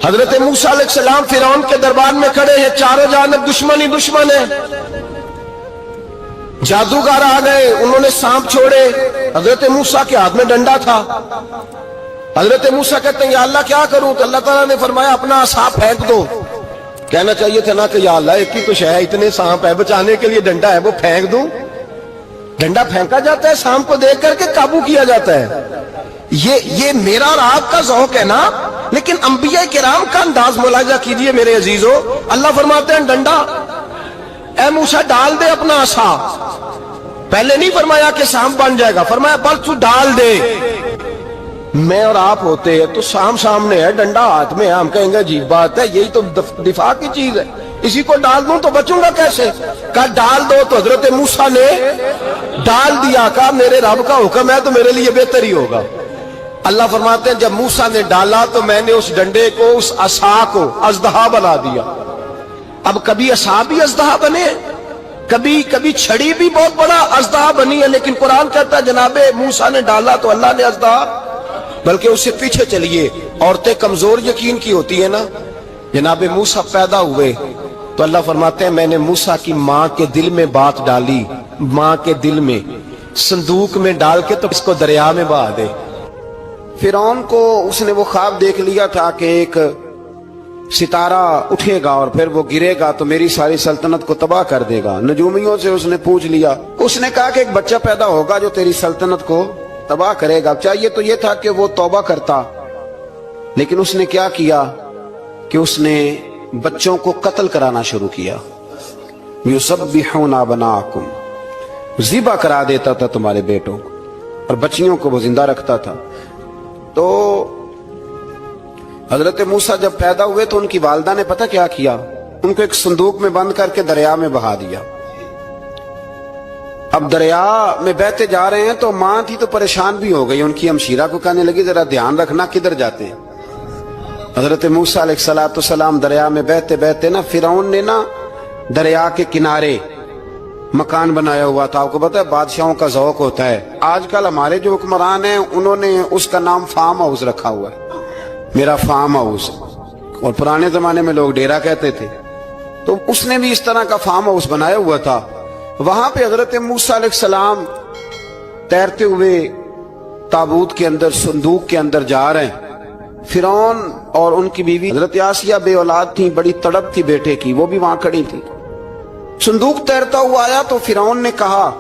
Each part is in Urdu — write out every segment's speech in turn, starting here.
حضرت موسیٰ علیہ السلام فرعون کے دربار میں کھڑے ہیں، چاروں جانب دشمن ہی دشمن ہے۔ جادوگر آ گئے، انہوں نے سانپ چھوڑے، حضرت موسیٰ کے ہاتھ میں ڈنڈا تھا۔ حضرت موسیٰ کہتے ہیں یا اللہ کیا کروں؟ تو اللہ تعالیٰ نے فرمایا اپنا عصا پھینک دو۔ کہنا چاہیے تھا نا کہ یا اللہ ایک ہی تو شے ہے، اتنے سانپ ہے، بچانے کے لیے ڈنڈا ہے، وہ پھینک دوں؟ ڈنڈا پھینکا جاتا ہے، سانپ کو دیکھ کر کے قابو کیا جاتا ہے۔ یہ میرا اور آپ کا ذوق ہے نا، لیکن انبیاء کرام کا انداز ملاحظہ کیجئے میرے عزیزو۔ اللہ فرماتے ہیں ڈنڈا، اے موسیٰ ڈال دے اپنا عصا۔ پہلے نہیں فرمایا کہ سانپ بن جائے گا، فرمایا بس تو ڈال دے۔ میں اور آپ ہوتے ہیں تو سامنے ہے، ڈنڈا ہاتھ میں ہے، ہم کہیں گے عجیب بات ہے، یہی تو دفاع کی چیز ہے، اسی کو ڈال دوں تو بچوں گا کیسے؟ کہا ڈال دو، تو حضرت موسیٰ نے ڈال دیا۔ کہا میرے رب کا حکم ہے تو میرے لیے بہتر ہی ہوگا۔ اللہ فرماتے ہیں جب موسیٰ نے ڈالا تو میں نے اس ڈنڈے کو، اس عصا کو اژدہا بنا دیا۔ اب کبھی عصا بھی اژدہا بنے، کبھی چھڑی بھی بہت بڑا اژدہا بنی ہے، لیکن قرآن کہتا ہے جناب موسیٰ نے ڈالا تو اللہ نے اژدہا، بلکہ اس سے پیچھے چلیے، عورتیں کمزور یقین کی ہوتی ہیں نا۔ جناب موسیٰ پیدا ہوئے تو اللہ فرماتے ہیں میں نے موسیٰ کی ماں کے دل میں بات ڈالی، ماں کے دل میں صندوق میں ڈال کے تو اس کو دریا میں بہا دے۔ فرعون کو اس نے وہ خواب دیکھ لیا تھا کہ ایک ستارہ اٹھے گا اور پھر وہ گرے گا تو میری ساری سلطنت کو تباہ کر دے گا۔ نجومیوں سے اس نے پوچھ لیا، اس نے کہا کہ ایک بچہ پیدا ہوگا جو تیری سلطنت کو تباہ کرے گا۔ چاہیے تو یہ تھا کہ وہ توبہ کرتا، لیکن اس نے کیا کیا کہ اس نے بچوں کو قتل کرانا شروع کیا۔ یُسَبِّحُونَ أَبْنَاءَکُمْ، ذبح کرا دیتا تھا تمہارے بیٹوں کو، اور بچیوں کو وہ زندہ رکھتا تھا۔ تو حضرت موسیٰ جب پیدا ہوئے تو ان کی والدہ نے پتہ کیا کیا، ان کو ایک صندوق میں بند کر کے دریا میں بہا دیا۔ اب دریا میں بہتے جا رہے ہیں تو ماں تھی تو پریشان بھی ہو گئی، ان کی ہمشیرہ کو کہنے لگی ذرا دھیان رکھنا کدھر جاتے ہیں۔ حضرت موسیٰ علیہ السلام دریا میں بہتے بہتے نا، فرعون نے نا دریا کے کنارے مکان بنایا ہوا تھا۔ آپ کو پتہ ہے بادشاہوں کا ذوق ہوتا ہے، آج کل ہمارے جو حکمران ہیں انہوں نے اس کا نام فارم ہاؤس رکھا ہوا ہے، میرا فارم ہاؤس، اور پرانے زمانے میں لوگ ڈیرا کہتے تھے۔ تو اس نے بھی اس طرح کا فارم ہاؤس بنایا ہوا تھا۔ وہاں پہ حضرت موسیٰ علیہ السلام تیرتے ہوئے تابوت کے اندر، صندوق کے اندر جا رہے ہیں۔ فرعون اور ان کی بیوی حضرت آسیہ بے اولاد تھیں، بڑی تڑپ تھی بیٹے کی، وہ بھی وہاں کھڑی تھی۔ صندوق تیرتا ہوا آیا تو فرعون نے کہا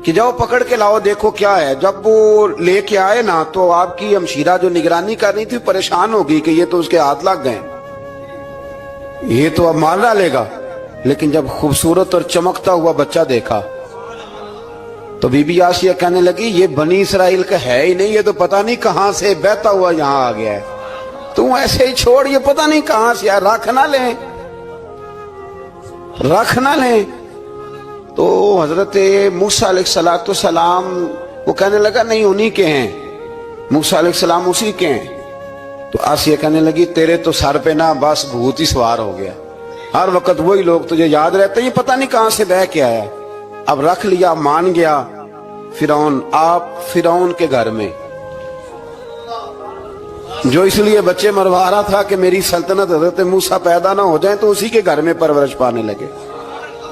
کہ جاؤ پکڑ کے لاؤ دیکھو کیا ہے۔ جب وہ لے کے آئے نا تو آپ کی ہمشیرہ جو نگرانی کر رہی تھی پریشان ہو گئی کہ یہ تو اس کے ہاتھ لگ گئے، یہ تو اب مار ڈالے گا۔ لیکن جب خوبصورت اور چمکتا ہوا بچہ دیکھا تو بی بی آسیہ کہنے لگی یہ بنی اسرائیل کا ہے ہی نہیں، یہ تو پتہ نہیں کہاں سے بہتا ہوا یہاں آ گیا ہے، تم ایسے ہی چھوڑ، یہ پتہ نہیں کہاں سے، رکھ نہ لیں، رکھ نہ لیں۔ تو حضرت موسیٰ علیہ السلام وہ کہنے لگا نہیں انہی کے ہیں، موسیٰ علیہ السلام اسی کے ہیں۔ تو آسیہ کہنے لگی تیرے تو سر پہ نا بس بھوت ہی سوار ہو گیا، ہر وقت وہی لوگ تجھے یاد رہتے ہیں، یہ پتہ نہیں کہاں سے بہ کے آیا۔ اب رکھ لیا، مان گیا فرعون۔ آپ فرعون کے گھر میں جو اس لیے بچے مروا رہا تھا کہ میری سلطنت حضرت موسیٰ پیدا نہ ہو جائیں، تو اسی کے گھر میں پرورش پانے لگے،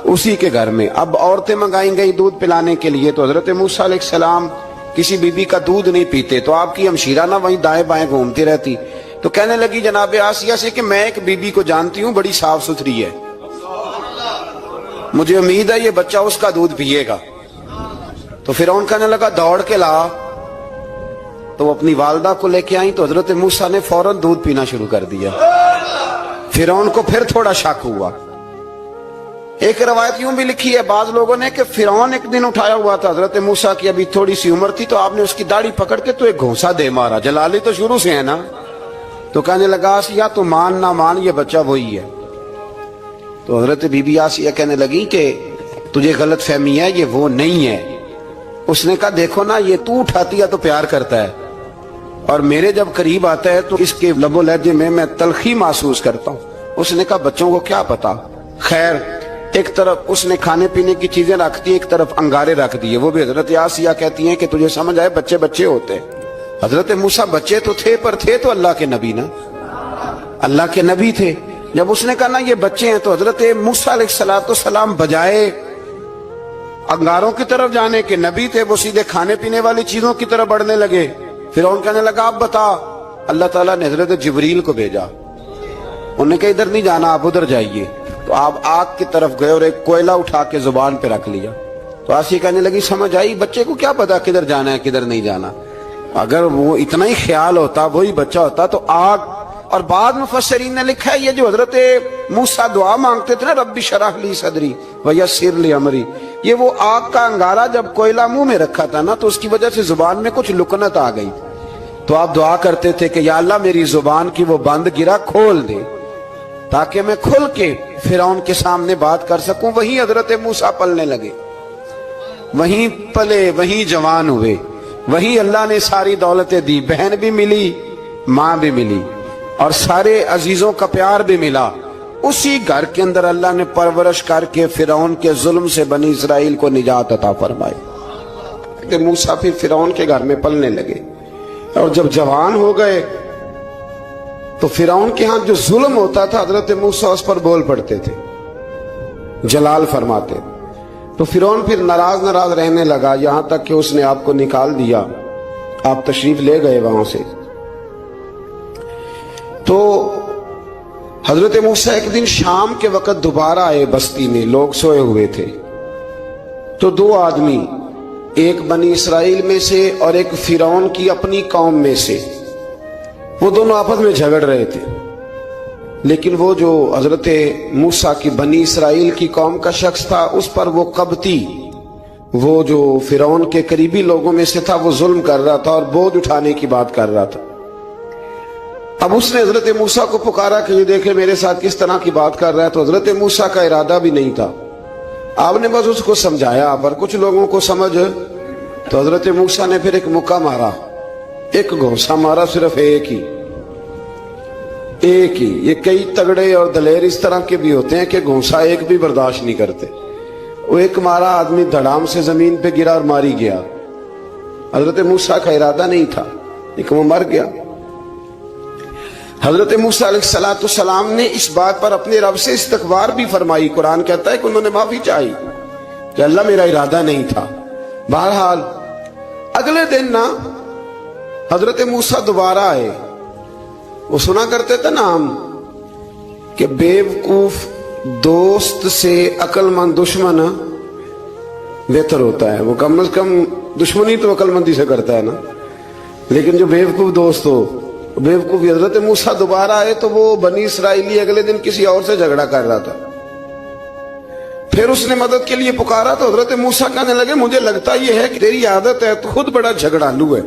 اسی کے گھر میں۔ اب عورتیں منگائیں گئی دودھ پلانے کے لیے، تو حضرت موسیٰ علیہ السلام کسی بی بی کا دودھ نہیں پیتے، تو آپ کی ہمشیرہ نہ وہیں دائیں بائیں گھومتی رہتی۔ تو کہنے لگی جناب آسیہ سے کہ میں ایک بی بی کو جانتی ہوں، بڑی صاف ستھری ہے، مجھے امید ہے یہ بچہ اس کا دودھ پیے گا۔ تو فرعون کہنے لگا دوڑ کے لا، تو وہ اپنی والدہ کو لے کے آئیں تو حضرت موسیٰ نے فوراً دودھ پینا شروع کر دیا۔ فرعون کو پھر تھوڑا شک ہوا۔ ایک روایت یوں بھی لکھی ہے بعض لوگوں نے کہ فرعون ایک دن اٹھایا ہوا تھا، حضرت موسیٰ کی ابھی تھوڑی سی عمر تھی، تو آپ نے اس کی داڑھی پکڑ کے تو ایک گھونسا دے مارا، جلالی تو شروع سے ہے نا۔ تو کہنے لگا آسیہ تو مان نہ مان یہ بچہ وہی ہے۔ تو حضرت بی بی آسیہ کہنے لگی کہ تجھے غلط فہمی ہے، یہ وہ نہیں ہے۔ اس نے کہا دیکھو نا یہ تو اٹھاتی ہے تو پیار کرتا ہے، اور میرے جب قریب آتا ہے تو اس کے لب و لہجے میں تلخی محسوس کرتا ہوں۔ اس نے کہا بچوں کو کیا پتا۔ خیر ایک طرف اس نے کھانے پینے کی چیزیں رکھ دی، ایک طرف انگارے رکھ دیے۔ وہ بھی حضرت آسیہ کہتی ہیں کہ تجھے سمجھ آئے بچے بچے ہوتے ہیں۔ حضرت موسیٰ بچے تو تھے پر تھے تو اللہ کے نبی نا، اللہ کے نبی تھے. جب اس نے کہا نا یہ بچے ہیں تو حضرت موسیٰ علیہ السلام بجائے انگاروں کی طرف جانے کے نبی تھے وہ سیدھے کھانے پینے والی چیزوں کی طرف بڑھنے لگے. فرعون کہنے لگا آپ بتا. اللہ تعالیٰ نے حضرت جبریل کو بھیجا. انہوں نے کہا ادھر نہیں جانا آپ ادھر جائیے. تو آپ آگ کی طرف گئے اور ایک کوئلہ اٹھا کے زبان پہ رکھ لیا. تو آسیہ کہنے لگی سمجھ آئی بچے کو کیا پتا کدھر جانا ہے کدھر نہیں جانا. اگر وہ اتنا ہی خیال ہوتا وہی بچہ ہوتا تو آگ. اور بعد مفسرین نے لکھا ہے یہ جو حضرت موسیٰ دعا مانگتے تھے نا رب اشرح لی صدری ویسر لی امری, یہ وہ آگ کا انگارہ جب کوئلہ منہ میں رکھا تھا نا تو اس کی وجہ سے زبان میں کچھ لکنت آ گئی. تو آپ دعا کرتے تھے کہ یا اللہ میری زبان کی وہ بند گرا کھول دے تاکہ میں کھل کے فرعون کے سامنے بات کر سکوں. وہیں حضرت موسیٰ پلنے لگے, وہیں پلے, وہیں جوان ہوئے, وہیں اللہ نے ساری دولتیں دی. بہن بھی ملی, ماں بھی ملی, اور سارے عزیزوں کا پیار بھی ملا. اسی گھر کے اندر اللہ نے پرورش کر کے فرعون کے ظلم سے بنی اسرائیل کو نجات عطا فرمائی. کہ موسیٰ پھر فرعون کے گھر میں پلنے لگے اور جب جوان ہو گئے تو فرعون کے ہاں جو ظلم ہوتا تھا حضرت موسیٰ اس پر بول پڑتے تھے, جلال فرماتے. تو فرعون پھر ناراض رہنے لگا یہاں تک کہ اس نے آپ کو نکال دیا. آپ تشریف لے گئے وہاں سے. تو حضرت موسیٰ ایک دن شام کے وقت دوبارہ آئے بستی میں, لوگ سوئے ہوئے تھے. تو دو آدمی, ایک بنی اسرائیل میں سے اور ایک فرعون کی اپنی قوم میں سے, وہ دونوں آپس میں جھگڑ رہے تھے. لیکن وہ جو حضرت موسیٰ کی بنی اسرائیل کی قوم کا شخص تھا اس پر وہ قبطی, وہ جو فرعون کے قریبی لوگوں میں سے تھا, وہ ظلم کر رہا تھا اور بوجھ اٹھانے کی بات کر رہا تھا. اب اس نے حضرت موسیٰ کو پکارا کہ یہ دیکھیں میرے ساتھ کس طرح کی بات کر رہا ہے. تو حضرت موسیٰ کا ارادہ بھی نہیں تھا, آپ نے بس اس کو سمجھایا. پر کچھ لوگوں کو سمجھ, تو حضرت موسیٰ نے پھر ایک مکہ مارا, ایک گھونسا مارا, صرف ایک ہی. یہ کئی تگڑے اور دلیر اس طرح کے بھی ہوتے ہیں کہ گھونسا ایک بھی برداشت نہیں کرتے. وہ ایک مارا, آدمی دھڑام سے زمین پہ گرا اور ماری گیا. حضرت موسیٰ کا ارادہ نہیں تھا لیکن وہ مر گیا. حضرت موسیٰ علیہ السلام نے اس بات پر اپنے رب سے استغفار بھی فرمائی. قرآن کہتا ہے کہ انہوں نے معافی چاہی کہ اللہ میرا ارادہ نہیں تھا. بہرحال اگلے دن نا حضرت موسیٰ دوبارہ آئے. وہ سنا کرتے تھے نا ہم کہ بیوقوف دوست سے عقل مند دشمن بہتر ہوتا ہے. وہ کم از کم دشمنی تو عقل مندی سے کرتا ہے نا, لیکن جو بیوقوف دوست ہو بیوقوف. حضرت موسیٰ دوبارہ آئے تو وہ بنی اسرائیلی اگلے دن کسی اور سے جھگڑا کر رہا تھا. پھر اس نے مدد کے لیے پکارا تو حضرت موسیٰ کہنے لگے مجھے لگتا یہ ہے کہ تیری عادت ہے, تو خود بڑا جھگڑالو ہے,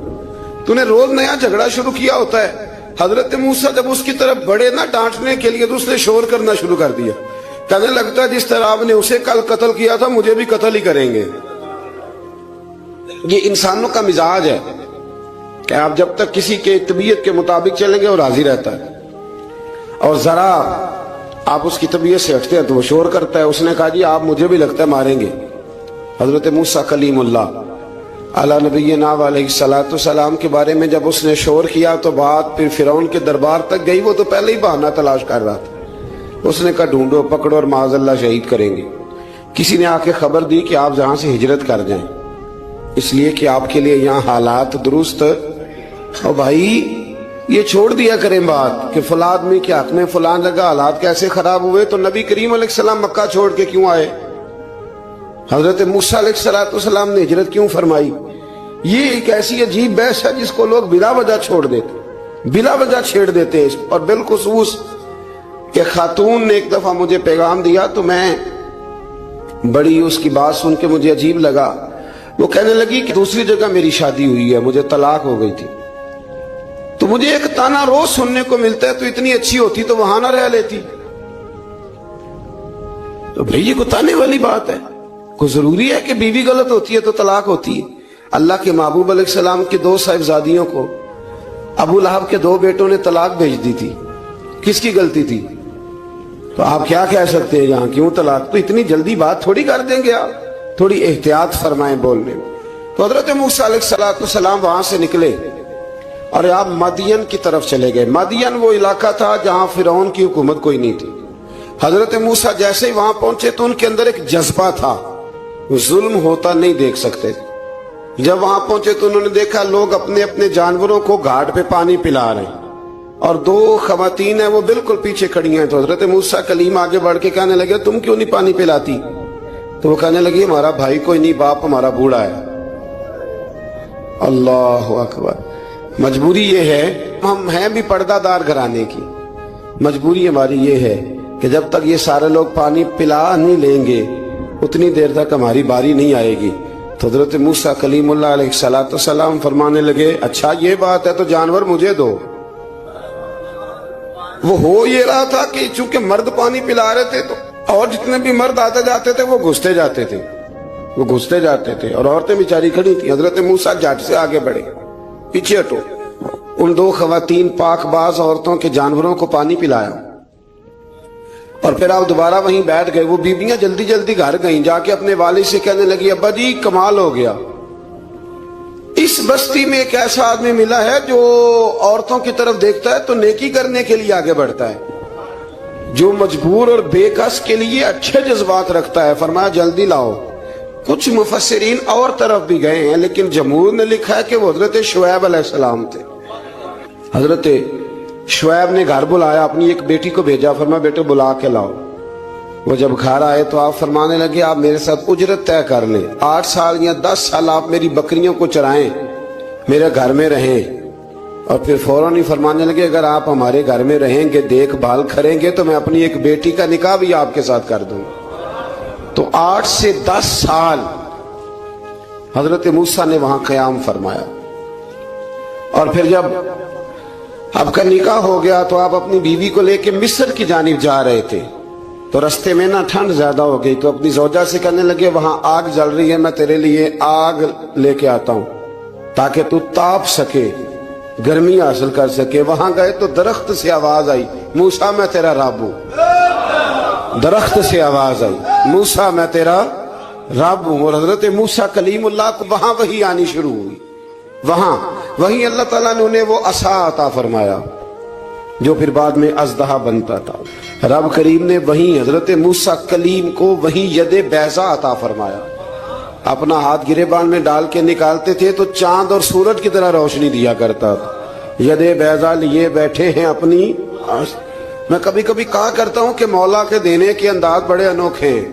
تو نے روز نیا جھگڑا شروع کیا ہوتا ہے. حضرت موسیٰ جب اس کی طرف بڑھے نا ڈانٹنے کے لیے تو اس نے شور کرنا شروع کر دیا. کہنے لگتا ہے جس طرح آپ نے اسے کل قتل کیا تھا مجھے بھی قتل ہی کریں گے. یہ انسانوں کا مزاج ہے کہ آپ جب تک کسی کے طبیعت کے مطابق چلیں گے وہ راضی رہتا ہے, اور ذرا آپ اس کی طبیعت سے ہٹتے ہیں تو وہ شور کرتا ہے. اس نے کہا جی آپ مجھے بھی لگتا ہے ماریں گے. حضرت موسیٰ کلیم اللہ علی نبینا علیہ السلام کے بارے میں جب اس نے شور کیا تو بات پھر فرعون کے دربار تک گئی. وہ تو پہلے ہی بہانہ تلاش کر رہا تھا. اس نے کہا ڈھونڈو پکڑو اور معاذ اللہ شہید کریں گے. کسی نے آ کے خبر دی کہ آپ جہاں سے ہجرت کر جائیں, اس لیے کہ آپ کے لیے یہاں حالات درست. اور بھائی یہ چھوڑ دیا کریں بات کہ فلاں آدمی کے حق میں فلاں جگہ حالات کیسے خراب ہوئے, تو نبی کریم علیہ السلام مکہ چھوڑ کے کیوں آئے؟ حضرت موسیٰ علیہ السلام نے ہجرت کیوں فرمائی؟ یہ ایک ایسی عجیب بحث ہے جس کو لوگ بلا وجہ چھوڑ دیتے, بلا وجہ چھیڑ دیتے. اور بالخصوص کہ خاتون نے ایک دفعہ مجھے پیغام دیا تو میں بڑی اس کی بات سن کے مجھے عجیب لگا. وہ کہنے لگی کہ دوسری جگہ میری شادی ہوئی ہے, مجھے طلاق ہو گئی تھی, تو مجھے ایک تانا روز سننے کو ملتا ہے تو اتنی اچھی ہوتی تو وہاں نہ رہ لیتی. تو بھئی یہ کوئی تانے والی بات ہے؟ کوئی ضروری ہے کہ بیوی غلط ہوتی ہے تو طلاق ہوتی ہے؟ اللہ کے محبوب علیہ السلام کی 2 صاحبزادیوں کو ابو لہب کے 2 بیٹوں نے طلاق بھیج دی تھی. کس کی غلطی تھی؟ تو آپ کیا کہہ سکتے ہیں یہاں کیوں طلاق؟ تو اتنی جلدی بات تھوڑی کر دیں گے آپ, تھوڑی احتیاط فرمائیں بولنے میں. تو حضرت موسیٰ علیہ السلام وہاں سے نکلے اور آپ مدین کی طرف چلے گئے. مدین وہ علاقہ تھا جہاں فرعون کی حکومت کوئی نہیں تھی. حضرت موسیٰ جیسے ہی وہاں پہنچے تو ان کے اندر ایک جذبہ تھا, ظلم ہوتا نہیں دیکھ سکتے. جب وہاں پہنچے تو انہوں نے دیکھا لوگ اپنے اپنے جانوروں کو گھاٹ پہ پانی پلا رہے ہیں, اور 2 خواتین ہیں وہ بالکل پیچھے کھڑی ہیں. تو حضرت موسیٰ کلیم آگے بڑھ کے کہنے لگے تم کیوں نہیں پانی پلاتی؟ تو وہ کہنے لگی ہمارا بھائی کوئی نہیں, باپ ہمارا بوڑھا ہے. اللہ اکبر. مجبوری یہ ہے, ہم ہیں بھی پردہ دار گھرانے کی, مجبوری ہماری یہ ہے کہ جب تک یہ سارے لوگ پانی پلا نہیں لیں گے اتنی دیر تک ہماری باری نہیں آئے گی. تو حضرت موسیٰ کلیم اللہ علیہ السلام فرمانے لگے اچھا یہ بات ہے تو جانور مجھے دو. وہ ہو یہ رہا تھا کہ چونکہ مرد پانی پلا رہے تھے تو اور جتنے بھی مرد آتے جاتے تھے وہ گھستے جاتے تھے, اور عورتیں بیچاری کھڑی تھی. حضرت موسیٰ جھٹ سے آگے بڑھے, پیچھے ہٹو. ان 2 خواتین پاک باز عورتوں کے جانوروں کو پانی پلایا, اور پھر آپ دوبارہ وہیں بیٹھ گئے. وہ بیویاں جلدی جلدی گھر گئیں, جا کے اپنے والد سے کہنے لگی ابا جی کمال ہو گیا, اس بستی میں ایک ایسا آدمی ملا ہے جو عورتوں کی طرف دیکھتا ہے تو نیکی کرنے کے لیے آگے بڑھتا ہے, جو مجبور اور بے کس کے لیے اچھے جذبات رکھتا ہے. فرمایا جلدی لاؤ. کچھ مفسرین اور طرف بھی گئے ہیں لیکن جمہور نے لکھا ہے کہ وہ حضرت شعیب علیہ السلام تھے. حضرت شعیب نے گھر بلایا, اپنی ایک بیٹی کو بھیجا, فرمایا بیٹے بلا کے لاؤ. وہ جب گھر آئے تو آپ فرمانے لگے آپ میرے ساتھ اجرت طے کر لیں, 8 سال یا 10 سال آپ میری بکریوں کو چرائیں, میرے گھر میں رہیں. اور پھر فوراً ہی فرمانے لگے اگر آپ ہمارے گھر میں رہیں گے دیکھ بھال کریں گے تو میں اپنی ایک بیٹی کا نکاح بھی آپ کے ساتھ کر دوں. تو 8 سے 10 سال حضرت موسیٰ نے وہاں قیام فرمایا. اور پھر جب آپ کا نکاح ہو گیا تو آپ اپنی بیوی کو لے کے مصر کی جانب جا رہے تھے. تو رستے میں ٹھنڈ زیادہ ہو گئی تو اپنی زوجہ سے کہنے لگے وہاں آگ جل رہی ہے, میں تیرے لیے آگ لے کے آتا ہوں تاکہ تو تاپ سکے, گرمی حاصل کر سکے. وہاں گئے تو درخت سے آواز آئی موسیٰ میں تیرا رب ہوں. درخت سے آواز آئی موسیٰ میں تیرا رب ہوں. اور حضرت موسیٰ کلیم اللہ کو وہاں وحی آنی شروع ہوئی. وہیں اللہ تعالیٰ نے انہیں وہ عصا عطا فرمایا جو پھر بعد میں اژدہا بنتا تھا. رب کریم نے وہیں حضرت موسیٰ کلیم کو وہیں ید بیضا عطا فرمایا. اپنا ہاتھ گریبان میں ڈال کے نکالتے تھے تو چاند اور سورج کی طرح روشنی دیا کرتا تھا. ید بیضا لیے بیٹھے ہیں اپنی. میں کبھی کبھی کہا کرتا ہوں کہ مولا کے دینے کے انداز بڑے انوکھے ہیں.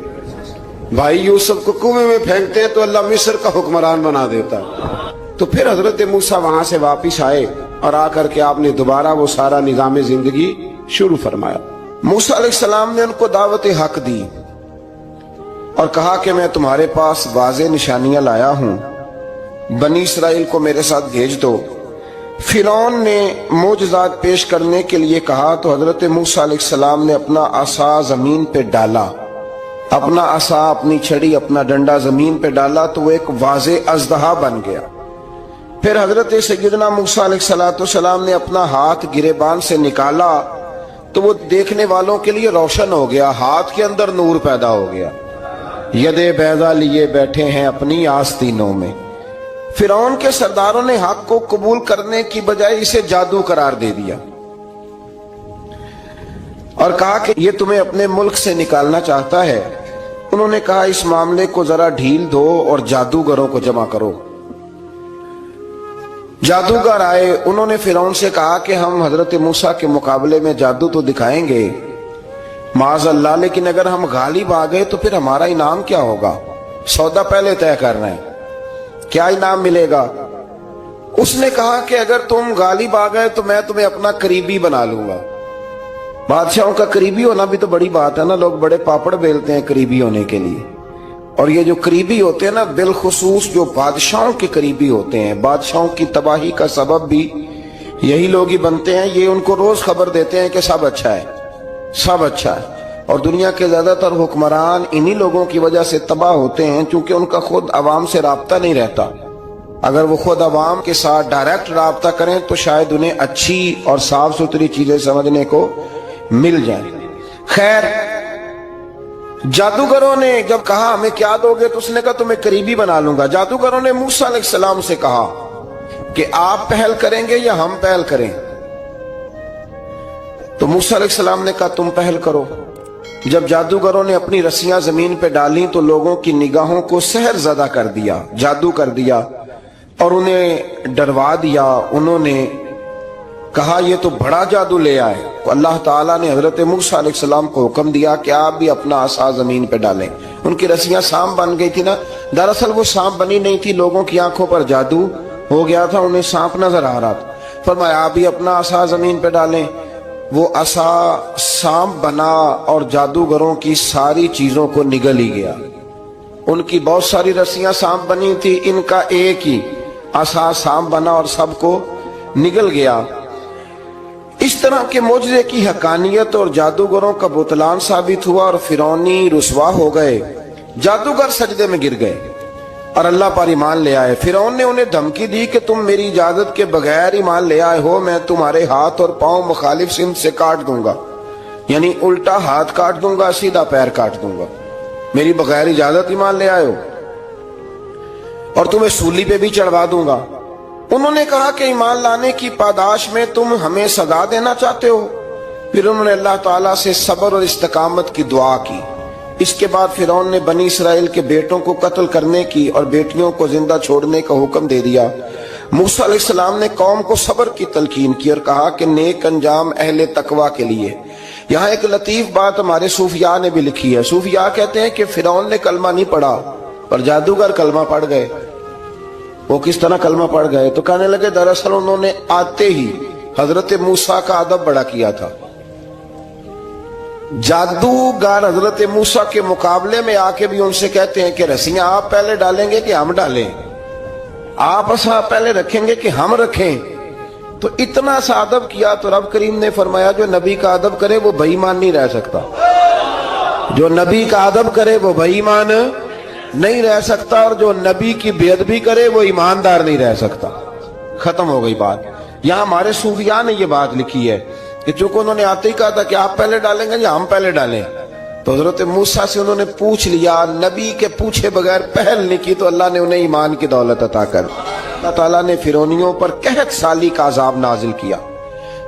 بھائی یوسف کو کنویں میں پھینکتے ہیں تو اللہ مصر کا حکمران بنا دیتا. تو پھر حضرت موسیٰ وہاں سے واپس آئے اور آ کر کے آپ نے دوبارہ وہ سارا نظام زندگی شروع فرمایا. موسیٰ علیہ السلام نے ان کو دعوت حق دی اور کہا کہ میں تمہارے پاس واضح نشانیاں لایا ہوں, بنی اسرائیل کو میرے ساتھ بھیج دو. فرعون نے معجزات پیش کرنے کے لیے کہا تو حضرت موسیٰ علیہ السلام نے اپنا عصا زمین پہ ڈالا, اپنا عصا, اپنی چھڑی, اپنا ڈنڈا زمین پہ ڈالا تو وہ ایک واضح اژدہا بن گیا. پھر حضرت سیدنا موسیٰ علیہ السلام نے اپنا ہاتھ گریبان سے نکالا تو وہ دیکھنے والوں کے لیے روشن ہو گیا, ہاتھ کے اندر نور پیدا ہو گیا. ید بیضا لیے بیٹھے ہیں اپنی آستینوں میں. فرعون کے سرداروں نے حق کو قبول کرنے کی بجائے اسے جادو قرار دے دیا اور کہا کہ یہ تمہیں اپنے ملک سے نکالنا چاہتا ہے. انہوں نے کہا اس معاملے کو ذرا ڈھیل دو اور جادوگروں کو جمع کرو. جادوگر آئے, انہوں نے فرعون سے کہا کہ ہم حضرت موسیٰ کے مقابلے میں جادو تو دکھائیں گے معاذ اللہ, لیکن اگر ہم غالب آ گئے تو پھر ہمارا انعام کیا ہوگا؟ سودا پہلے طے کرنا ہے, کیا انعام ملے گا؟ اس نے کہا کہ اگر تم غالب آ گئے تو میں تمہیں اپنا قریبی بنا لوں گا. بادشاہوں کا قریبی ہونا بھی تو بڑی بات ہے نا, لوگ بڑے پاپڑ بیلتے ہیں قریبی ہونے کے لیے. اور یہ جو قریبی ہوتے ہیں نا, بالخصوص جو بادشاہوں کے قریبی ہوتے ہیں, بادشاہوں کی تباہی کا سبب بھی یہی لوگ ہی بنتے ہیں. یہ ان کو روز خبر دیتے ہیں کہ سب اچھا ہے, سب اچھا ہے. اور دنیا کے زیادہ تر حکمران انہی لوگوں کی وجہ سے تباہ ہوتے ہیں چونکہ ان کا خود عوام سے رابطہ نہیں رہتا. اگر وہ خود عوام کے ساتھ ڈائریکٹ رابطہ کریں تو شاید انہیں اچھی اور صاف ستھری چیزیں سمجھنے کو مل جائیں. خیر, جادوگروں نے جب کہا ہمیں کیا دو گے تو اس نے کہا تمہیں قریبی بنا لوں گا. جادوگروں نے موسیٰ علیہ السلام سے کہا کہ آپ پہل کریں گے یا ہم پہل کریں؟ تو موسیٰ علیہ السلام نے کہا تم پہل کرو۔ جب جادوگروں نے اپنی رسیاں زمین پہ ڈالیں تو لوگوں کی نگاہوں کو سحر زدہ کر دیا، جادو کر دیا اور انہیں ڈروا دیا۔ انہوں نے کہا یہ تو بڑا جادو لے آئے۔ تو اللہ تعالیٰ نے حضرت موسیٰ علیہ السلام کو حکم دیا کہ آپ بھی اپنا عصا زمین پہ ڈالیں۔ ان کی رسیاں سانپ بن گئی تھی نا، دراصل وہ سانپ بنی نہیں تھی، لوگوں کی آنکھوں پر جادو ہو گیا تھا، انہیں سانپ نظر آ رہا تھا۔ فرمایا آپ بھی اپنا عصا زمین پہ ڈالیں۔ وہ عصا سانپ بنا اور جادوگروں کی ساری چیزوں کو نگل ہی گیا۔ ان کی بہت ساری رسیاں سانپ بنی تھی، ان کا ایک ہی عصا سانپ بنا اور سب کو نگل گیا۔ اس طرح کے معجزے کی حقانیت اور جادوگروں کا بطلان ثابت ہوا اور فرعونی رسوا ہو گئے۔ جادوگر سجدے میں گر گئے اور اللہ پر ایمان لے آئے۔ فرعون نے انہیں دھمکی دی کہ تم میری اجازت کے بغیر ایمان لے آئے ہو، میں تمہارے ہاتھ اور پاؤں مخالف سمت سے کاٹ دوں گا، یعنی الٹا ہاتھ کاٹ دوں گا، سیدھا پیر کاٹ دوں گا، میری بغیر اجازت ایمان لے آئے ہو، اور تمہیں سولی پہ بھی چڑھوا دوں گا۔ انہوں نے کہا کہ ایمان لانے کی پاداش میں تم ہمیں سزا دینا چاہتے ہو؟ پھر انہوں نے اللہ تعالیٰ سے صبر اور استقامت کی دعا کی۔ اس کے بعد فرعون نے بنی اسرائیل کے بیٹوں کو قتل کرنے کی اور بیٹیوں کو زندہ چھوڑنے کا حکم دے دیا۔ موسیٰ علیہ السلام نے قوم کو صبر کی تلقین کی اور کہا کہ نیک انجام اہل تقوی کے لیے۔ یہاں ایک لطیف بات ہمارے صوفیاء نے بھی لکھی ہے۔ صوفیاء کہتے ہیں کہ فرعون نے کلمہ نہیں پڑھا اور جادوگر کلمہ پڑھ گئے۔ وہ کس طرح کلمہ پڑھ گئے؟ تو کہنے لگے دراصل انہوں نے آتے ہی حضرت موسیٰ کا ادب بڑا کیا تھا۔ جادوگر حضرت موسیٰ کے مقابلے میں آ کے بھی ان سے کہتے ہیں کہ رسیاں آپ پہلے ڈالیں گے کہ ہم ڈالیں؟ آپ عصا پہلے رکھیں گے کہ ہم رکھیں؟ تو اتنا سا ادب کیا تو رب کریم نے فرمایا جو نبی کا ادب کرے وہ بے ایمان نہیں رہ سکتا، جو نبی کا ادب کرے وہ بے ایمان نہیں رہ سکتا، اور جو نبی کی بے ادبی کرے وہ ایماندار نہیں رہ سکتا۔ ختم ہو گئی بات۔ یہاں ہمارے صوفیاء نے یہ بات لکھی ہے کہ چونکہ انہوں نے آتے ہی کہا تھا کہ آپ پہلے ڈالیں گے یا ہم پہلے ڈالیں، تو حضرت موسیٰ سے انہوں نے پوچھ لیا، نبی کے پوچھے بغیر پہل نہیں کی، تو اللہ نے انہیں ایمان کی دولت عطا کر دی۔ اللہ تعالیٰ نے فرعونیوں پر قحط سالی کا عذاب نازل کیا۔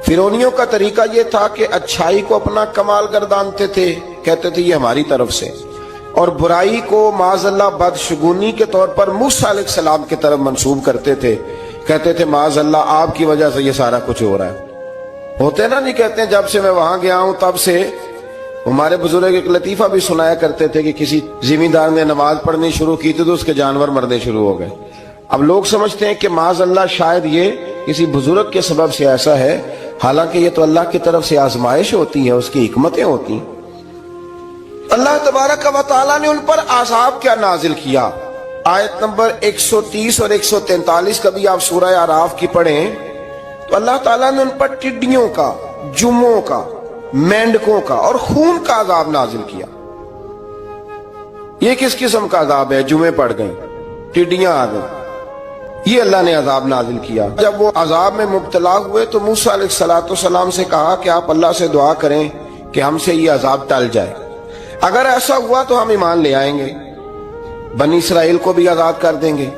فرعونیوں کا طریقہ یہ تھا کہ اچھائی کو اپنا کمال گردانتے تھے، کہتے تھے یہ ہماری طرف سے، اور برائی کو معاذ اللہ بدشگونی کے طور پر موسیٰ علیہ السلام کی طرف منسوب کرتے تھے، کہتے تھے معاذ اللہ آپ کی وجہ سے یہ سارا کچھ ہو رہا ہے۔ ہوتے نا نہیں کہتے ہیں جب سے میں وہاں گیا ہوں تب سے، ہمارے بزرگ ایک لطیفہ بھی سنایا کرتے تھے کہ کسی زمیندار نے نماز پڑھنی شروع کی تھی تو اس کے جانور مرنے شروع ہو گئے۔ اب لوگ سمجھتے ہیں کہ معاذ اللہ شاید یہ کسی بزرگ کے سبب سے ایسا ہے، حالانکہ یہ تو اللہ کی طرف سے آزمائش ہوتی ہے، اس کی حکمتیں ہوتی ہیں۔ اللہ تبارک و تعالیٰ نے ان پر عذاب کیا نازل کیا؟ آیت نمبر 130 اور 143 کا بھی آپ سورہ اعراف کی پڑھیں تو اللہ تعالیٰ نے ان پر ٹڈیوں کا، جموں کا، مینڈکوں کا اور خون کا عذاب نازل کیا۔ یہ کس قسم کا عذاب ہے؟ جمعے پڑ گئیں، ٹڈیاں آ گئیں، یہ اللہ نے عذاب نازل کیا۔ جب وہ عذاب میں مبتلا ہوئے تو موسیٰ علیہ السلام سے کہا کہ آپ اللہ سے دعا کریں کہ ہم سے یہ عذاب ٹل جائے، اگر ایسا ہوا تو ہم ایمان لے آئیں گے، بنی اسرائیل کو بھی آزاد کر دیں گے۔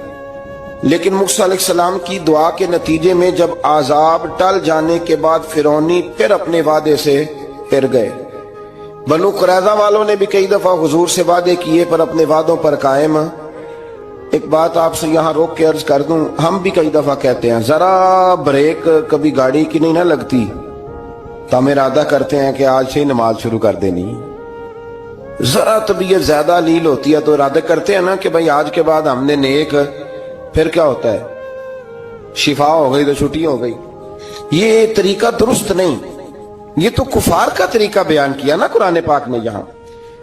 لیکن موسیٰ علیہ السلام کی دعا کے نتیجے میں جب عذاب ٹل جانے کے بعد فرعونی پھر اپنے وعدے سے پھر گئے۔ بنو قریظہ والوں نے بھی کئی دفعہ حضور سے وعدے کیے پر اپنے وعدوں پر قائم۔ ایک بات آپ سے یہاں روک کے عرض کر دوں، ہم بھی کئی دفعہ کہتے ہیں ذرا بریک کبھی گاڑی کی نہیں نہ لگتی تو ہم ارادہ کرتے ہیں کہ آج سے ہی نماز شروع کر دینی، ذرا طبیعت زیادہ لیل ہوتی ہے تو ارادہ کرتے ہیں نا کہ بھائی آج کے بعد ہم نے نیک، پھر کیا ہوتا ہے شفا ہو گئی تو چھٹی ہو گئی۔ یہ طریقہ درست نہیں، یہ تو کفار کا طریقہ بیان کیا نا قرآن پاک نے۔ یہاں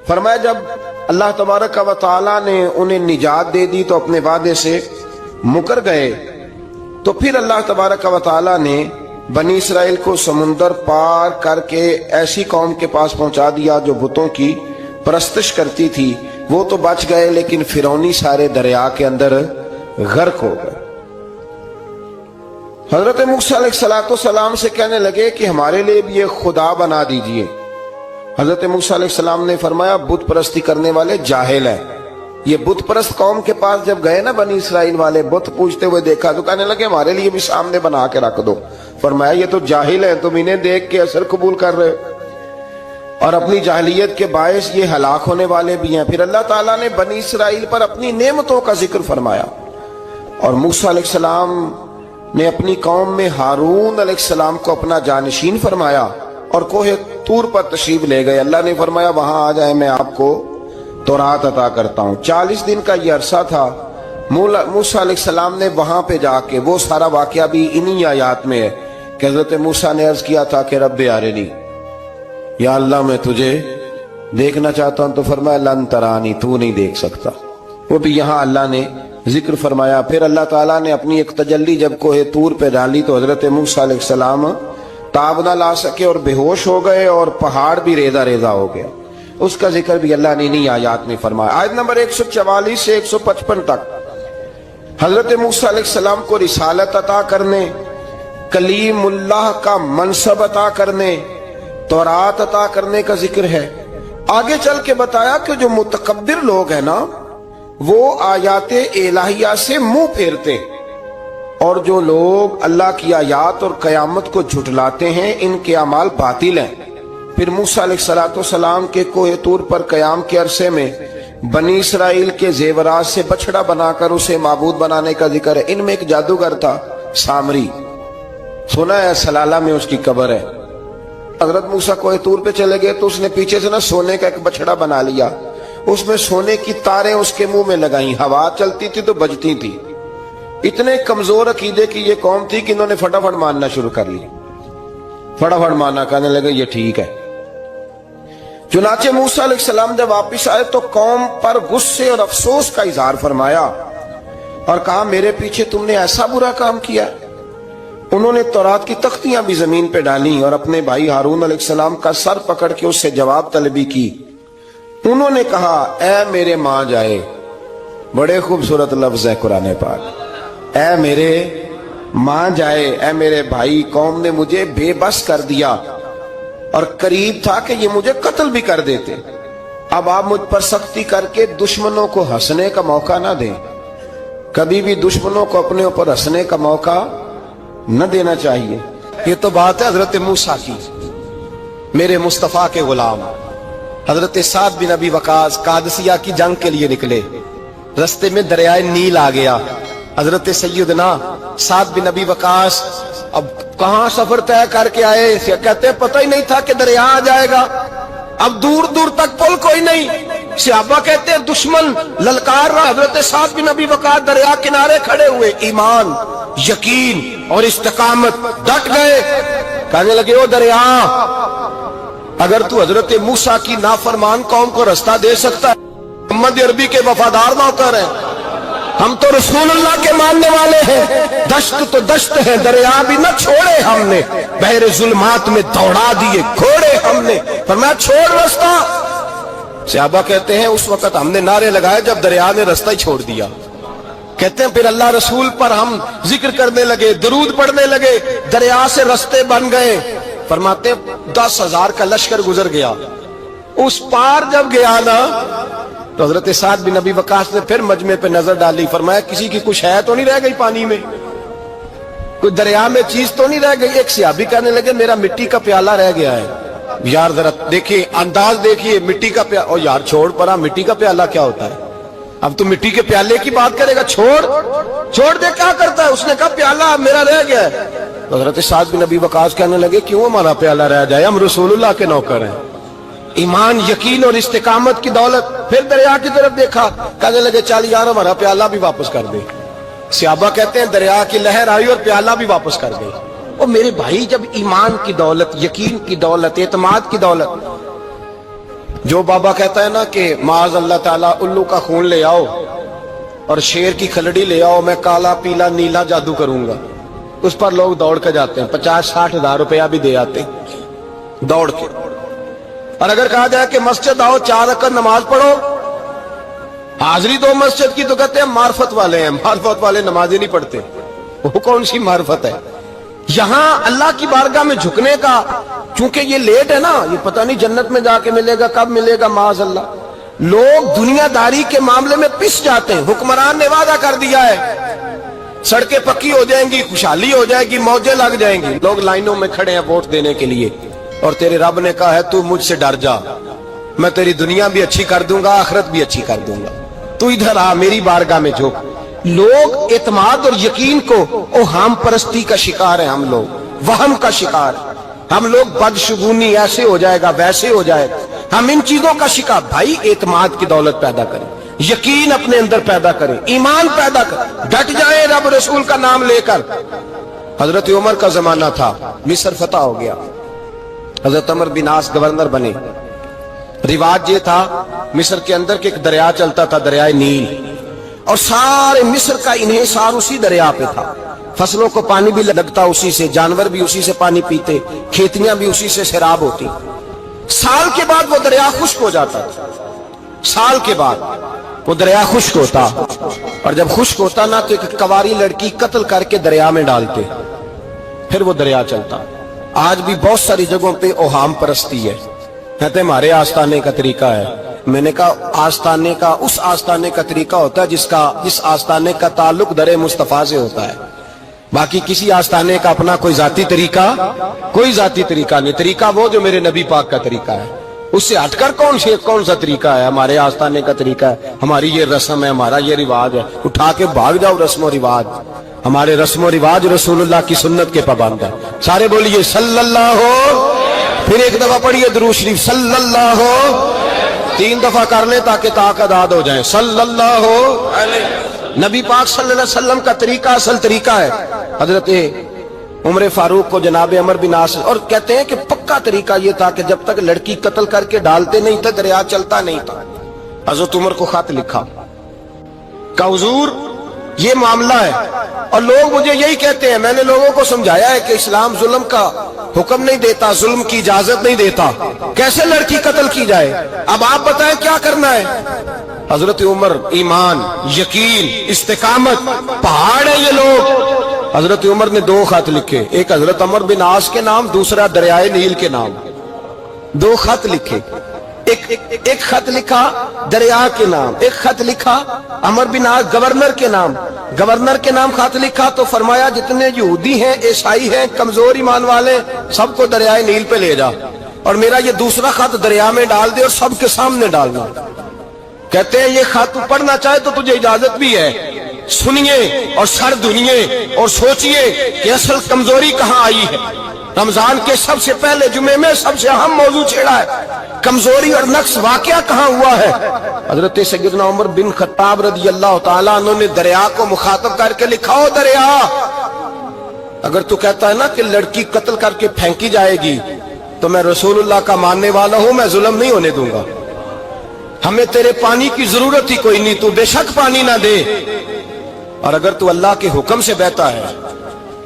فرمایا جب اللہ تبارک و تعالیٰ نے انہیں نجات دے دی تو اپنے وعدے سے مکر گئے، تو پھر اللہ تبارک و تعالیٰ نے بنی اسرائیل کو سمندر پار کر کے ایسی قوم کے پاس پہنچا دیا جو بتوں کی پرستش کرتی تھی، وہ تو بچ گئے لیکن فرعونی سارے دریا کے اندر غرق ہو گئے۔ حضرت موسیٰ علیہ السلام سے کہنے لگے کہ ہمارے لیے بھی ایک خدا بنا دیجئے۔ حضرت موسیٰ علیہ السلام نے فرمایا بت پرستی کرنے والے جاہل ہیں، یہ بت پرست قوم کے پاس جب گئے نا بنی اسرائیل والے, بت پوجتے ہوئے دیکھا تو کہنے لگے ہمارے لیے بھی سامنے بنا کے رکھ دو. فرمایا یہ تو جاہل ہیں, تم انہیں دیکھ کے اثر قبول کر رہے ہو, اور اپنی جاہلیت کے باعث یہ ہلاک ہونے والے بھی ہیں. پھر اللہ تعالیٰ نے بنی اسرائیل پر اپنی نعمتوں کا ذکر فرمایا, اور موسیٰ علیہ السلام نے اپنی قوم میں ہارون علیہ السلام کو اپنا جانشین فرمایا اور کوہ طور پر تشریف لے گئے. اللہ نے فرمایا وہاں آ جائیں, میں آپ کو تورات عطا کرتا ہوں. 40 دن کا یہ عرصہ تھا. موسیٰ علیہ السلام نے وہاں پہ جا کے, وہ سارا واقعہ بھی انہی آیات میں ہے کہ حضرت موسیٰ نے عرض کیا تھا کہ رب ارنی, یا اللہ میں تجھے دیکھنا چاہتا ہوں. تو فرمایا لن ترانی, تو نہیں دیکھ سکتا. وہ بھی یہاں اللہ نے ذکر فرمایا. پھر اللہ تعالیٰ نے اپنی ایک تجلی جب کوہ طور پہ ڈالی تو حضرت موسیٰ علیہ السلام تاب نہ لا سکے اور بے ہوش ہو گئے, اور پہاڑ بھی ریزہ ریزہ ہو گیا. اس کا ذکر بھی اللہ نے انہی آیات میں فرمایا. آیت نمبر 144 سے 155 تک حضرت موسیٰ علیہ السلام کو رسالت عطا کرنے, کلیم اللہ کا منصب عطا کرنے, تورات عطا کرنے کا ذکر ہے. آگے چل کے بتایا کہ جو متکبر لوگ ہیں نا, وہ آیات الہیہ سے منہ پھیرتے, اور جو لوگ اللہ کی آیات اور قیامت کو جھٹلاتے ہیں ان کے اعمال باطل ہیں. پھر موسیٰ علیہ السلام کے کوہ طور پر قیام کے عرصے میں بنی اسرائیل کے زیورات سے بچڑا بنا کر اسے معبود بنانے کا ذکر ہے. ان میں ایک جادوگر تھا سامری, سنا ہے سلالہ میں اس کی قبر ہے. حضرت موسیٰ کوہ طور پہ چلے گئے تو اس نے پیچھے سے نا سونے کا ایک بچڑا بنا لیا, اس میں سونے کی تاریں اس کے منہ میں لگائیں, ہوا چلتی تھی تو بجتی تھی. اتنے کمزور عقیدے کی یہ قوم تھی کہ انہوں نے فٹافٹ ماننا شروع کر لی, فٹافٹ ماننا, کہنے لگے یہ ٹھیک ہے. چنانچہ موسیٰ علیہ السلام جب واپس آئے تو قوم پر غصے اور افسوس کا اظہار فرمایا اور کہا میرے پیچھے تم نے ایسا برا کام کیا. انہوں نے تورات کی تختیاں بھی زمین پہ ڈالیں اور اپنے بھائی ہارون علیہ السلام کا سر پکڑ کے اس سے جواب طلبی کی. انہوں نے کہا اے میرے ماں جائے, بڑے خوبصورت لفظ ہے قرآن پاک, اے میرے ماں جائے, اے میرے بھائی, قوم نے مجھے بے بس کر دیا اور قریب تھا کہ یہ مجھے قتل بھی کر دیتے. اب آپ مجھ پر سختی کر کے دشمنوں کو ہنسنے کا موقع نہ دیں. کبھی بھی دشمنوں کو اپنے اوپر ہنسنے کا موقع نہ دینا چاہیے. یہ تو بات ہے حضرت موسیٰ کی, میرے مصطفیٰ کے غلام حضرت سعد بن ابی وقاص قادسیہ کی جنگ کے لیے نکلے. رستے میں دریائے نیل آ گیا. حضرت سیدنا سعد بن ابی وقاص اب کہاں سفر طے کر کے آئے, کہتے ہیں پتہ ہی نہیں تھا کہ دریا آ جائے گا. اب دور دور تک پل کوئی نہیں. صحابہ کہتے ہیں دشمن للکار رہا, حضرت سعد بن ابی وقاص دریا کنارے کھڑے ہوئے, ایمان, یقین اور استقامت, ڈٹ گئے. کہنے لگے او دریا, اگر تو حضرت موسیٰ کی نافرمان قوم کو رستہ دے سکتا ہے, محمد عربی کے وفادار نوکر ہیں, ہم تو رسول اللہ کے ماننے والے ہیں. دشت تو دشت ہے, دریا بھی نہ چھوڑے ہم نے, بحر ظلمات میں دوڑا دیے گھوڑے ہم نے. فرمایا چھوڑ رستہ. صحابہ کہتے ہیں اس وقت ہم نے نعرے لگائے جب دریا نے رستہ ہی چھوڑ دیا. کہتے ہیں پھر اللہ رسول پر ہم ذکر کرنے لگے, درود پڑھنے لگے, دریا سے رستے بن گئے. فرماتے 10,000 کا لشکر گزر گیا. اس پار جب گیا نا تو حضرت سعد بن ابی وقاص نے پھر مجمع پہ نظر ڈالی. فرمایا کسی کی کچھ ہے تو نہیں رہ گئی پانی میں, کوئی دریا میں چیز تو نہیں رہ گئی. ایک صحابی کہنے لگے میرا مٹی کا پیالہ رہ گیا ہے. یار ذرا دیکھیے انداز دیکھیے, مٹی کا پیالہ, اور یار چھوڑ پرا, مٹی کا پیالہ کیا ہوتا ہے, اب تو مٹی کے پیالے کی بات کرے گا, چھوڑ دے, کیا کرتا ہے. اس نے کہا پیالہ میرا رہ گیا ہے. تو حضرت سعد بن ابی وقاص کہنے لگے کیوں ہمارا پیالہ رہ جائے, ہم رسول اللہ کے نوکر ہیں. ایمان, یقین اور استقامت کی دولت. پھر دریا کی طرف دیکھا, کہنے لگے چل یار ہمارا پیالہ بھی واپس کر دے. صحابہ کہتے ہیں دریا کی لہر آئی اور پیالہ بھی واپس کر گئی. اور میرے بھائی جب ایمان کی دولت, یقین کی دولت, اعتماد کی دولت, جو بابا کہتا ہے نا کہ معاذ اللہ تعالیٰ الو کا خون لے آؤ اور شیر کی کھلڑی لے آؤ, میں کالا پیلا نیلا جادو کروں گا, اس پر لوگ دوڑ کے جاتے ہیں, 50-60 ہزار روپیہ بھی دے آتے دوڑ کے. اور اگر کہا جائے کہ مسجد آؤ 4 رکعت نماز پڑھو, حاضری دو مسجد کی, تو کہتے ہیں معرفت والے ہیں. معرفت والے نمازیں نہیں پڑھتے, وہ کون سی معرفت ہے. یہاں اللہ کی بارگاہ میں جھکنے کا, چونکہ یہ لیٹ ہے نا, یہ پتہ نہیں جنت میں جا کے ملے گا, کب ملے گا, معاذ اللہ. لوگ دنیا داری کے معاملے میں پس جاتے ہیں. حکمران نے وعدہ کر دیا ہے سڑکیں پکی ہو جائیں گی, خوشحالی ہو جائے گی, موجیں لگ جائیں گی, لوگ لائنوں میں کھڑے ہیں ووٹ دینے کے لیے, اور تیرے رب نے کہا ہے تو مجھ سے ڈر جا, میں تیری دنیا بھی اچھی کر دوں گا, آخرت بھی اچھی کر دوں گا, تو ادھر آ میری بارگاہ میں جھک. لوگ اعتماد اور یقین کو اوہام پرستی کا شکار ہیں, ہم لوگ وہم کا شکار, ہم لوگ بدشگونی ایسے ہو جائے گا ویسے ہو جائے گا, ہم ان چیزوں کا شکار. بھائی اعتماد کی دولت پیدا کریں, یقین اپنے اندر پیدا کریں, ایمان پیدا کریں, ڈٹ جائیں رب رسول کا نام لے کر. حضرت عمر کا زمانہ تھا, مصر فتح ہو گیا, حضرت عمر بن عاص گورنر بنے. رواج یہ تھا مصر کے اندر کہ ایک دریا چلتا تھا, دریائے نیل, اور سارے مصر کا انحصار اسی دریا پہ تھا. فصلوں کو پانی بھی لگتا اسی سے, جانور بھی اسی سے پانی پیتے, کھیتیاں بھی اسی سے سیراب ہوتی. سال کے بعد وہ دریا خشک ہو جاتا تھا, سال کے بعد وہ دریا خشک ہوتا, اور جب خشک ہوتا نا تو ایک کواری لڑکی قتل کر کے دریا میں ڈالتے, پھر وہ دریا چلتا. آج بھی بہت ساری جگہوں پہ اوہام پرستی ہے, کہتے ہیں ہمارے آستانے کا طریقہ ہے. میں نے کہا آستانے کا اس آستانے کا طریقہ ہوتا ہے جس آستانے کا تعلق در مصطفیٰ سے ہوتا ہے. باقی کسی آستانے کا اپنا کوئی ذاتی طریقہ نہیں. طریقہ وہ جو میرے نبی پاک کا طریقہ ہے, اس سے ہٹ کر کون سا طریقہ ہے. ہمارے آستانے کا طریقہ ہے, ہماری یہ رسم ہے, ہمارا یہ رواج ہے. اٹھا کے بھاگ جاؤ رسم و رواج. ہمارے رسم و رواج رسول اللہ کی سنت کے پابند ہے. سارے بولیے صلی اللہ ہو, پھر ایک دفعہ پڑھیے درود شریف صلی اللہ ہو, 3 دفعہ کر لیں تاکہ طاقت ہو جائیں. صلی اللہ ہو, نبی پاک صلی اللہ علیہ وسلم کا طریقہ اصل طریقہ ہے. حضرت عمر فاروق کو جناب عمر بن عاص, اور کہتے ہیں کہ پکا طریقہ یہ تھا کہ جب تک لڑکی قتل کر کے ڈالتے نہیں تھے دریا چلتا نہیں تھا. حضرت عمر کو خط لکھا کہ حضور یہ معاملہ ہے, اور لوگ مجھے یہی کہتے ہیں. میں نے لوگوں کو سمجھایا ہے کہ اسلام ظلم کا حکم نہیں دیتا, ظلم کی اجازت نہیں دیتا, کیسے لڑکی قتل کی جائے. اب آپ بتائیں کیا کرنا ہے. حضرت عمر ایمان, یقین, استقامت, پہاڑ ہے یہ لوگ. حضرت عمر نے 2 خط لکھے, ایک حضرت عمر بن عاص کے نام, دوسرا دریائے نیل کے نام. 2 خط لکھے, ایک خط لکھا دریا کے نام, ایک خط لکھا عمر بن عاص گورنر کے نام. گورنر کے نام خط لکھا تو فرمایا جتنے یہودی ہیں, عیسائی ہیں, کمزور ایمان والے, سب کو دریائے نیل پہ لے جا, اور میرا یہ دوسرا خط دریا میں ڈال دے اور سب کے سامنے ڈالنا. کہتے ہیں یہ خط پڑھنا چاہے تو تجھے اجازت بھی ہے, سنیے اور سر دھنیے اور سوچئے کہ اصل کمزوری کہاں آئی ہے. رمضان کے سب سے پہلے جمعے میں سب سے اہم موضوع چھیڑا ہے, کمزوری اور نقص واقعہ کہاں ہوا ہے. حضرت سیدنا عمر بن خطاب رضی اللہ تعالیٰ عنہ نے دریا کو مخاطب کر کے لکھا, ہو دریا, اگر تو کہتا ہے نا کہ لڑکی قتل کر کے پھینکی جائے گی تو میں رسول اللہ کا ماننے والا ہوں, میں ظلم نہیں ہونے دوں گا. ہمیں تیرے پانی کی ضرورت ہی کوئی نہیں, تو بے شک پانی نہ دے. اور اگر تو اللہ کے حکم سے بہتا ہے,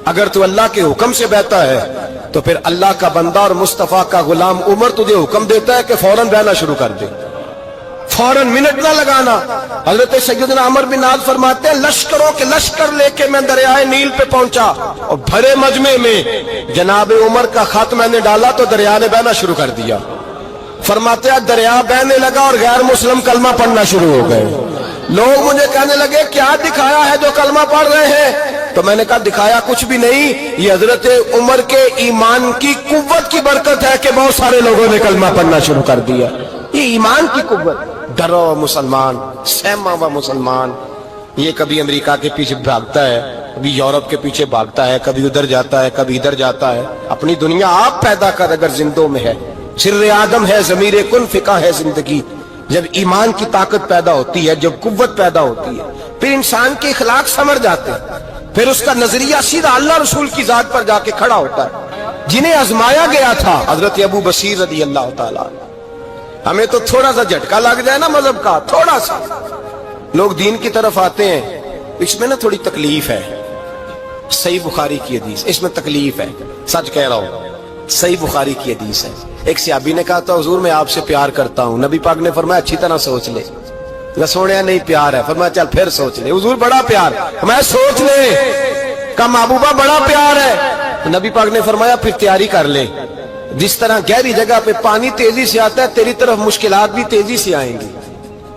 اگر تو اللہ کے حکم سے بہتا ہے تو پھر اللہ کا بندہ اور مصطفیٰ کا غلام عمر تجھے حکم دیتا ہے کہ فوراً بہنا شروع کر دے, فوراً منٹ نہ لگانا. حضرت سیدنا عمر بن عاص فرماتے ہیں لشکروں کے لشکر لے کے میں دریائے نیل پہ پہنچا, اور بھرے مجمع میں جناب عمر کا خط میں نے ڈالا تو دریا نے بہنا شروع کر دیا. فرماتے ہیں دریا بہنے لگا اور غیر مسلم کلمہ پڑھنا شروع ہو گئے. لوگ مجھے کہنے لگے کیا دکھایا ہے جو کلمہ پڑھ رہے ہیں, تو میں نے کہا دکھایا کچھ بھی نہیں, یہ حضرت عمر کے ایمان کی قوت کی برکت ہے کہ بہت سارے لوگوں نے کلمہ پڑھنا شروع کر دیا. یہ ایمان کی قوت. ڈرا ہوا مسلمان, سہما ہوا مسلمان, یہ کبھی امریکہ کے پیچھے بھاگتا ہے, کبھی یورپ کے پیچھے بھاگتا ہے, کبھی ادھر جاتا ہے, کبھی ادھر جاتا ہے. اپنی دنیا آپ پیدا کر, اگر زندوں میں ہے, سر آدم ہے, ضمیر کن فقہ ہے زندگی. جب ایمان کی طاقت پیدا ہوتی ہے, جب قوت پیدا ہوتی ہے, پھر انسان کے اخلاق سمر جاتے ہیں, پھر اس کا نظریہ سیدھا اللہ رسول کی ذات پر جا کے کھڑا ہوتا ہے. جنہیں آزمایا گیا تھا حضرت ابو بصیر رضی اللہ تعالیٰ. ہمیں تو تھوڑا سا جھٹکا لگ جائے نا مذہب کا, تھوڑا سا, لوگ دین کی طرف آتے ہیں, اس میں نا تھوڑی تکلیف ہے. صحیح بخاری کی حدیث, اس میں تکلیف ہے, سچ کہہ رہا ہوں, صحیح بخاری کی حدیث ہے. ایک صحابی نے کہا تو حضور میں آپ سے پیار کرتا ہوں. نبی پاک نے فرمایا اچھی طرح سوچ لے. سونے نہیں پیار ہے, فرمایا چل پھر سوچ لے. حضور بڑا پیار, میں سوچ لے. کہا محبوبہ بڑا پیار ہے. نبی پاک نے فرمایا پھر تیاری کر لے, جس طرح گہری جگہ پہ پانی تیزی سے آتا ہے تیری طرف مشکلات بھی تیزی سے آئیں گی.